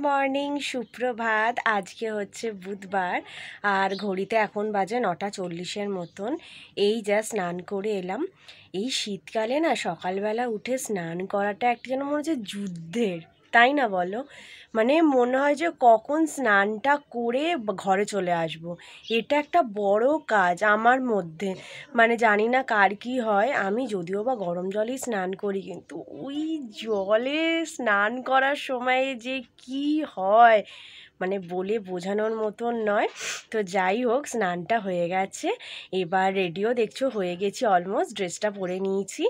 Morning, সুপ্রভাত। আজকে হচ্ছে বুধবার আর ঘড়িতে এখন বাজে 9:40 মতন। এই জাস্ট স্নান করে এলাম। এই শীতকালে না সকালবেলা উঠে স্নান করাটা একটা যেন মনে হচ্ছে যুদ্ধের, তাই না বলো? মানে মনে হয় যে কখন স্নানটা করে ঘরে চলে আসব। এটা একটা বড় কাজ আমার মধ্যে। মানে জানি না কার কী হয়, আমি যদিও বা গরম জলেই স্নান করি, কিন্তু ওই জলে স্নান করার সময় যে কি হয় মানে বলে বোঝানোর মতন নয়। তো যাই হোক, স্নানটা হয়ে গেছে, এবার রেডিও দেখছো হয়ে গেছি অলমোস্ট। ড্রেসটা পরে নিয়েছি।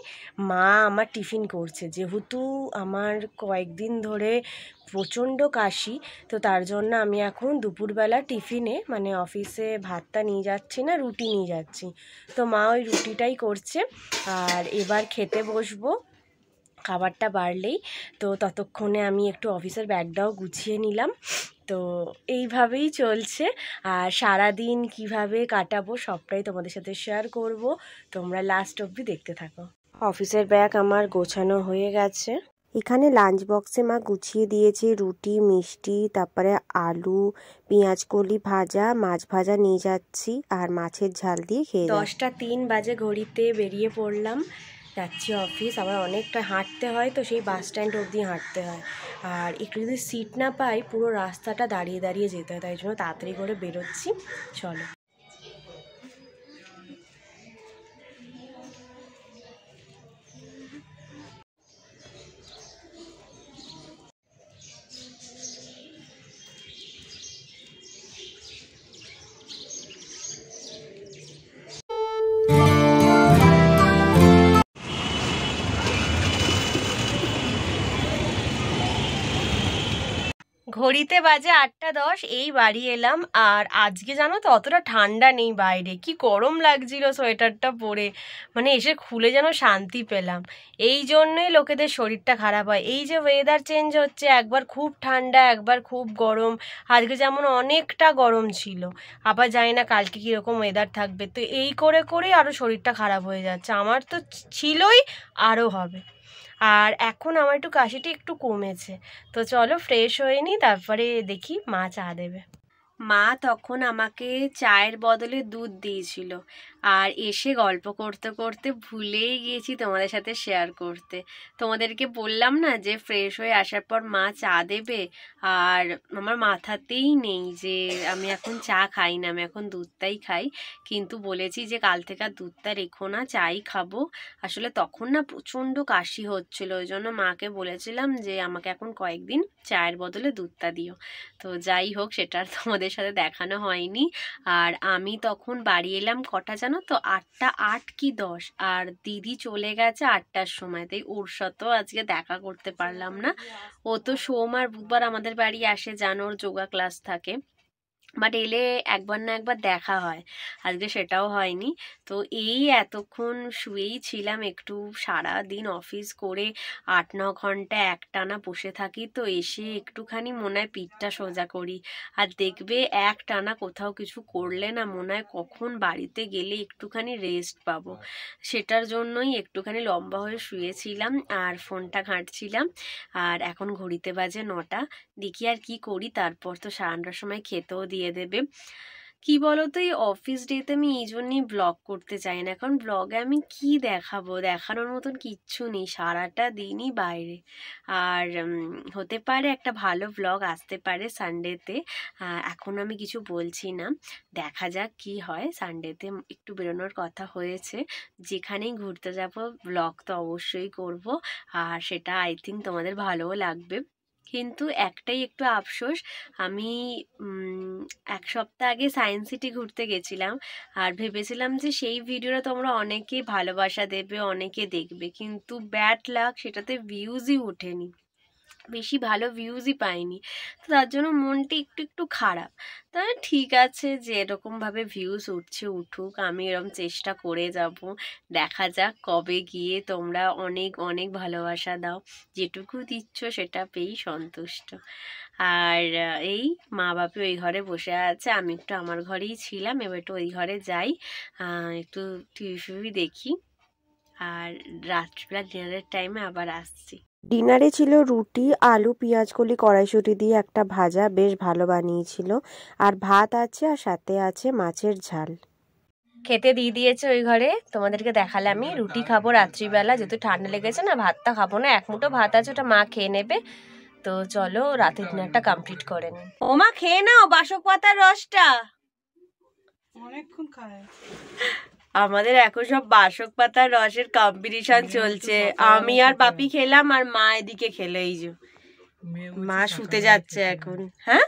মা আমার টিফিন করছে, যেহেতু আমার কয়েকদিন ধরে প্রচণ্ড কাশি, তো তার জন্য আমি এখন দুপুরবেলা টিফিনে মানে অফিসে ভাতটা নিয়ে যাচ্ছি না, রুটি নিয়ে যাচ্ছি। তো মা ওই রুটিটাই করছে। আর এবার খেতে বসবো খাবারটা বাড়লেই। তো ততক্ষণে আমি একটু অফিসের ব্যাগটাও গুছিয়ে নিলাম। তো এইভাবেই চলছে। আর সারাদিন কিভাবে কাটাবো সবটাই তোমাদের সাথে শেয়ার করব, তোমরা লাস্ট অবধি দেখতে থাকো। অফিসের ব্যাগ আমার গোছানো হয়ে গেছে। এখানে লাঞ্চ বক্সে মা গুছিয়ে দিয়েছে রুটি, মিষ্টি, তারপরে আলু, পেঁয়াজকলি ভাজা, মাছ ভাজা নিয়ে যাচ্ছি আর মাছের ঝাল দিয়ে খেয়ে 10টা 3 বাজে ঘড়িতে বেরিয়ে পড়লাম, যাচ্ছি অফিস। আবার অনেকটা হাঁটতে হয়, তো সেই বাস স্ট্যান্ড অবধি হাঁটতে হয়। আর একটু যদি সিট না পাই পুরো রাস্তাটা দাঁড়িয়ে দাঁড়িয়ে যেতে হয়, তাই জন্য তাড়াতাড়ি করে বেরোচ্ছি। চলো। ঘড়িতে বাজে 8:10, এই বাড়ি এলাম। আর আজকে জানো তো অতটা ঠান্ডা নেই বাইরে, কি গরম লাগছিল সোয়েটারটা পরে। মানে এসে খুলে যেন শান্তি পেলাম। এই জন্যই লোকেদের শরীরটা খারাপ হয়। এই যে ওয়েদার চেঞ্জ হচ্ছে, একবার খুব ঠান্ডা একবার খুব গরম। আজকে যেমন অনেকটা গরম ছিল, আবার জানি না কালকে কীরকম ওয়েদার থাকবে। তো এই করে করেই আরও শরীরটা খারাপ হয়ে যাচ্ছে। আমার তো ছিলই, আরও হবে। আর এখন আমার একটু কাশিটা একটু কমেছে। তো চলো ফ্রেশ হয়ে নিই, তারপরে দেখি মা চা দেবে। মা তখন আমাকে চায়ের বদলে দুধ দিয়েছিল। আর এসে গল্প করতে করতে ভুলেই গিয়েছি তোমাদের সাথে শেয়ার করতে। তোমাদেরকে বললাম না যে ফ্রেশ হয়ে আসার পর মা চা দেবে, আর আমার মাথাতেই নেই যে আমি এখন চা খাই না, আমি এখন দুধটাই খাই। কিন্তু বলেছি যে কাল থেকে আর দুধটা রেখো না, চাই খাবো। আসলে তখন না প্রচণ্ড কাশি হচ্ছিল, ওই জন্য মাকে বলেছিলাম যে আমাকে এখন কয়েকদিন চায়ের বদলে দুধটা দিও। তো যাই হোক, সেটা আর তোমাদের সাথে দেখানো হয়নি। আর আমি তখন বাড়ি এলাম কটা জানো তো, 8:08 কি 10। আর দিদি চলে গেছে 8টার সময়, তাই ওর সাথেও আজকে দেখা করতে পারলাম না। ও তো সোম আর বুধবার আমাদের বাড়ি আসে, জানো ওর যোগা ক্লাস থাকে, বাট এলে একবার না একবার দেখা হয়। আজকে সেটাও হয়নি। তো এই এতক্ষণ শুয়েই ছিলাম একটু। সারা দিন অফিস করে 8-9 ঘন্টা একটানা বসে থাকি, তো এসে একটুখানি মনে হয় পিঠটা সোজা করি। আর দেখবে একটানা কোথাও কিছু করলে না মনে হয় কখন বাড়িতে গেলে একটুখানি রেস্ট পাবো। সেটার জন্যই একটুখানি লম্বা হয়ে শুয়েছিলাম আর ফোনটা ঘাঁটছিলাম। আর এখন ঘড়িতে বাজে 9টা। দেখি আর কি করি, তারপর তো 9:30 সময় খেতেও দিয়ে দেবে। কি বলতো, এই অফিস ডেতে আমি এই জন্যই ব্লগ করতে চাই না, কারণ ব্লগে আমি কি দেখাবো, দেখানোর মতন কিচ্ছু নেই, সারাটা দিনই বাইরে। আর হতে পারে একটা ভালো ব্লগ আসতে পারে সানডেতে, এখন আমি কিছু বলছি না, দেখা যাক কি হয়। সানডেতে একটু বেরোনোর কথা হয়েছে, যেখানেই ঘুরতে যাব ব্লগ তো অবশ্যই করব। আর সেটা আই থিঙ্ক তোমাদের ভালোও লাগবে। কিন্তু একটাই একটু আফসোস, আমি 1 সপ্তাহ আগে সায়েন্স সিটি ঘুরতে গেছিলাম, আর ভেবেছিলাম যে সেই ভিডিওটা তোমরা অনেকে ভালোবাসা দেবে, অনেকে দেখবে, কিন্তু ব্যাড লাক, সেটাতে ভিউজই ওঠেনি, বেশি ভালো ভিউজই পাইনি। তো তার জন্য মনটা একটু একটু খারাপ। তবে ঠিক আছে, যে এরকমভাবে ভিউজ উঠছে উঠুক, আমি এরকম চেষ্টা করে যাব। দেখা যাক কবে গিয়ে তোমরা অনেক অনেক ভালোবাসা দাও, যেটুকু দিচ্ছ সেটা পেয়েই সন্তুষ্ট। আর এই মা বাপি ওই ঘরে বসে আছে, আমি একটু আমার ঘরেই ছিলাম, এবার একটু ওই ঘরে যাই, একটু টিভি দেখি, আর রাত্রিবেলা ডিনারের টাইমে আবার আসছি। ডিনারে ছিল রুটি, আলু, পেঁয়াজকলি, কড়াইশুঁটি দিয়ে একটা ভাজা, বেশ ভালো বানিয়েছিল। আর ভাত আছে, আর সাথে আছে মাছের ঝাল। খেতে দিয়ে দিয়েছে ওই ঘরে, তোমাদেরকে দেখালে। আমি রুটি খাবো রাত্রিবেলা, যেহেতু ঠান্ডা লেগেছে না, ভাতটা খাবো না। এক মুঠো ভাত আছে, ওটা মা খেয়ে নেবে। তো চলো রাতের ডিনারটা কমপ্লিট করে নি। ও মা, খেয়ে নাও বাসক পাতার রসটা। অনেকক্ষণ খায়। আমাদের এখন সব বাসক পাতার রসের কম্পিটিশন চলছে। আমি আর বাপি খেলাম, আর মা এদিকে খেলে। এই যে মা শুতে যাচ্ছে এখন। হ্যাঁ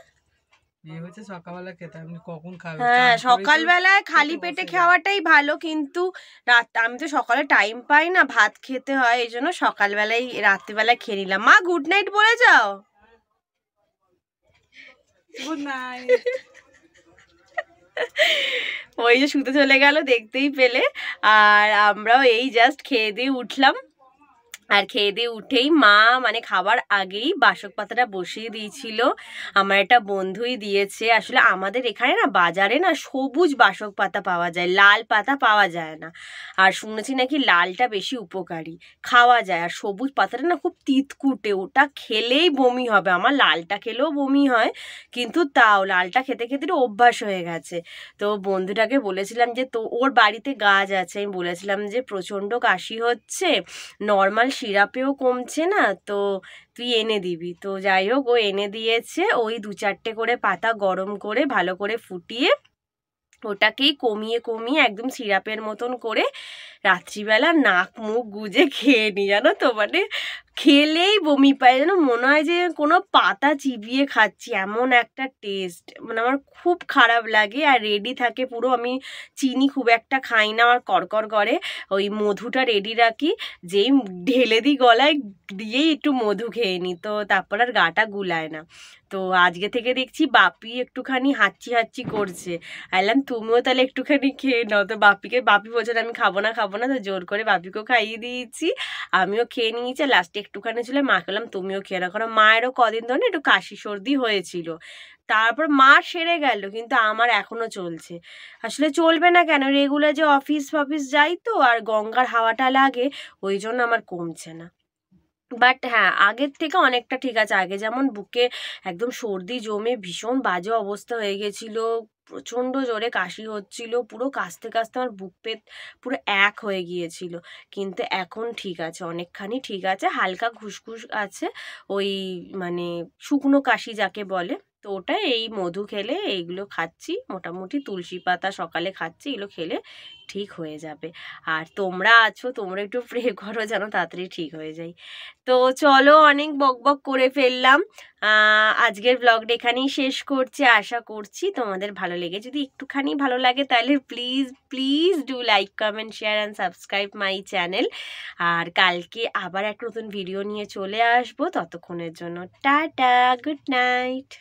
সকালবেলা খেতে, আপনি কখন খাবেন? হ্যাঁ, সকালবেলায় খালি পেটে খাওয়াটাই ভালো, কিন্তু রাত আমি তো সকালে টাইম পাই না, ভাত খেতে হয়, এই জন্য সকালবেলায় রাত্রিবেলায় খেয়ে নিলাম। মা গুড নাইট বলে যাও। Good night. ওই যে শুতে চলে গেল, দেখতেই পেলে। আর আমরাও এই জাস্ট খেয়ে দিয়ে উঠলাম। আর খেয়ে দিয়ে উঠেই মা মানে খাবার আগেই বাসক পাতাটা বসিয়ে দিয়েছিল। আমার একটা বন্ধুই দিয়েছে। আসলে আমাদের এখানে না বাজারে না সবুজ বাসক পাতা পাওয়া যায়, লাল পাতা পাওয়া যায় না। আর শুনেছি নাকি লালটা বেশি উপকারী, খাওয়া যায়। আর সবুজ পাতাটা না খুব তিতকুটে, ওটা খেলেই বমি হবে। আমার লালটা খেলেও বমি হয়, কিন্তু তাও লালটা খেতে খেতে অভ্যাস হয়ে গেছে। তো বন্ধুটাকে বলেছিলাম যে, তো ওর বাড়িতে গাছ আছে, আমি বলেছিলাম যে প্রচণ্ড কাশি হচ্ছে, নর্মাল সিরাপেও কমছে না, তো তুই এনে দিবি। তো যাই হোক, ও এনে দিয়েছে। ওই 2-4টে করে পাতা গরম করে ভালো করে ফুটিয়ে ওটাকেই কমিয়ে কমিয়ে একদম সিরাপের মতন করে রাত্রিবেলা নাক মুখ গুজে খেয়ে নি, জানো তো। মানে খেলেই বমি পায়, যেন মনে হয় যে কোনো পাতা চিবিয়ে খাচ্ছি, এমন একটা টেস্ট। মানে আমার খুব খারাপ লাগে। আর রেডি থাকে পুরো, আমি চিনি খুব একটা খাই না, আমার করকর করে। ওই মধুটা রেডি রাখি, যেই ঢেলে দিই গলায়, দিয়েই একটু মধু খেয়ে নিই, তো তারপর আর গাটা গুলায় না। তো আজকে থেকে দেখছি বাপি একটুখানি হাঁচি হাঁচি করছে। আইলাম তুমিও তাহলে একটুখানি খেয়ে নাও। তো বাপি বলছে আমি খাবো না, তো জোর করে বাপিকেও খাইয়ে দিয়েছি, আমিও খেয়ে নিয়েছি। লাস্টে একটুখানি ছিল, মা খেলাম, তুমিও খেয়ে নাও। কারণ মায়েরও কদিন ধরে একটু কাশি সর্দি হয়েছিল, তারপর মা সেরে গেল, কিন্তু আমার এখনো চলছে। আসলে চলবে না কেন, রেগুলার যে অফিস যাই তো, আর গঙ্গার হাওয়াটা লাগে, ওই জন্য আমার কমছে না। বাট হ্যাঁ, আগের থেকে অনেকটা ঠিক আছে। আগে যেমন বুকে একদম সর্দি জমে ভীষণ বাজে অবস্থা হয়ে গেছিলো, প্রচণ্ড জোরে কাশি হচ্ছিল, পুরো কাশতে কাশতে আমার বুক পেট পুরো এক হয়ে গিয়েছিল। কিন্তু এখন ঠিক আছে, অনেকখানি ঠিক আছে, হালকা ঘুসঘুস আছে, ওই মানে শুকনো কাশি যাকে বলে। তো ওটা এই মধু খেলে, এইগুলো খাচ্ছি, মোটামুটি তুলসী পাতা সকালে খাচ্ছি, এগুলো খেলে ঠিক হয়ে যাবে। আর তোমরা আছো, তোমরা একটু প্রে করো যেন তাড়াতাড়ি ঠিক হয়ে যায়। তো চলো, অনেক বকবক করে ফেললাম। আজকের ব্লগটা এখানেই শেষ করছি। আশা করছি তোমাদের ভালো লেগে, যদি একটুখানি ভালো লাগে তাহলে please please do like, comment, share and subscribe my channel. আর কালকে আবার একটা নতুন ভিডিও নিয়ে চলে আসবো, ততক্ষণের জন্য টাটা, গুড নাইট।